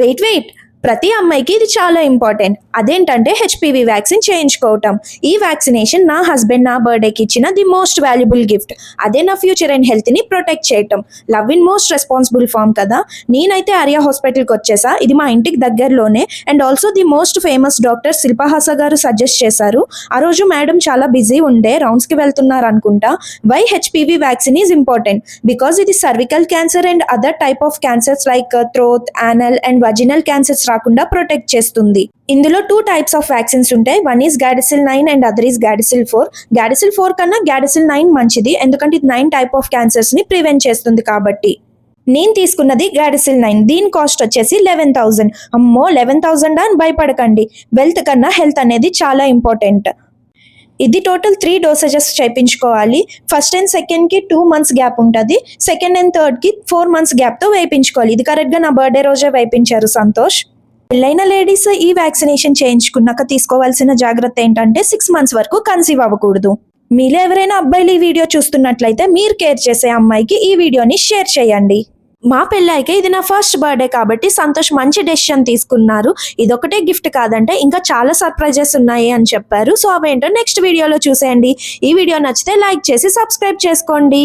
Wait ప్రతి అమ్మాయికి ఇది చాలా ఇంపార్టెంట్. అదేంటంటే హెచ్పివి వ్యాక్సిన్ చేయించుకోవటం. ఈ వ్యాక్సినేషన్ నా హస్బెండ్ నా బర్త్డేకి ఇచ్చిన ది మోస్ట్ వాల్యుబుల్ గిఫ్ట్. అదే నా ఫ్యూచర్ అండ్ హెల్త్ని ప్రొటెక్ట్ చేయటం. Love in most responsible form కదా. నేనైతే ఆర్యా హాస్పిటల్కి వచ్చేసా. ఇది మా ఇంటికి దగ్గరలోనే. And also the most famous doctor Shilpahasa గారు సజెస్ట్ చేశారు. ఆ రోజు మేడం చాలా బిజీ ఉండే, రౌండ్స్కి వెళ్తున్నారు అనుకుంటా. Why HPV vaccine is important? Because ఇది cervical cancer and other type of cancers like throat, anal and vaginal cancers రాకుండా ప్రొటెక్ట్ చేస్తుంది. ఇందులో 2 టైప్స్ ఆఫ్ వ్యాక్సిన్స్ ఉంటాయి. One is Gardasil 9 and other is Gardasil 4. Gardasil 4 కన్నా Gardasil 9 మంచిది, ఎందుకంటే ఇది 9 type of cancers ని ప్రివెంట్ చేస్తుంది కాబట్టి. నేను తీసుకున్నది గాడిసిల్ 9. దీని కాస్ట్ వచ్చేసి 11,000. అమ్మో 11,000 అని భయపడకండి. వెల్త్ కన్నా హెల్త్ అనేది చాలా ఇంపార్టెంట్. ఇది టోటల్ 3 డోసేజెస్ చేయించుకోవాలి. ఫస్ట్ అండ్ సెకండ్కి 2 months గ్యాప్ ఉంటుంది. సెకండ్ అండ్ థర్డ్కి 4 months గ్యాప్తో వేయించుకోవాలి. ఇది కరెక్ట్గా నా బర్త్డే రోజే వేయించారు సంతోష్. పెళ్ళైన లేడీస్ ఈ వ్యాక్సినేషన్ చేయించుకున్నాక తీసుకోవాల్సిన జాగ్రత్త ఏంటంటే 6 months వరకు కన్సీవ్ అవ్వకూడదు. మీలో ఎవరైనా అబ్బాయిలు ఈ వీడియో చూస్తున్నట్లయితే మీరు కేర్ చేసే అమ్మాయికి ఈ వీడియోని షేర్ చేయండి. మా పెళ్ళైతే ఇది నా ఫస్ట్ బర్త్డే కాబట్టి సంతోష్ మంచి డెసిషన్ తీసుకున్నారు. ఇదొకటే గిఫ్ట్ కాదంటే ఇంకా చాలా సర్ప్రైజెస్ ఉన్నాయి అని చెప్పారు. సో అవేంటో నెక్స్ట్ వీడియోలో చూసేయండి. ఈ వీడియో నచ్చితే లైక్ చేసి సబ్స్క్రైబ్ చేసుకోండి.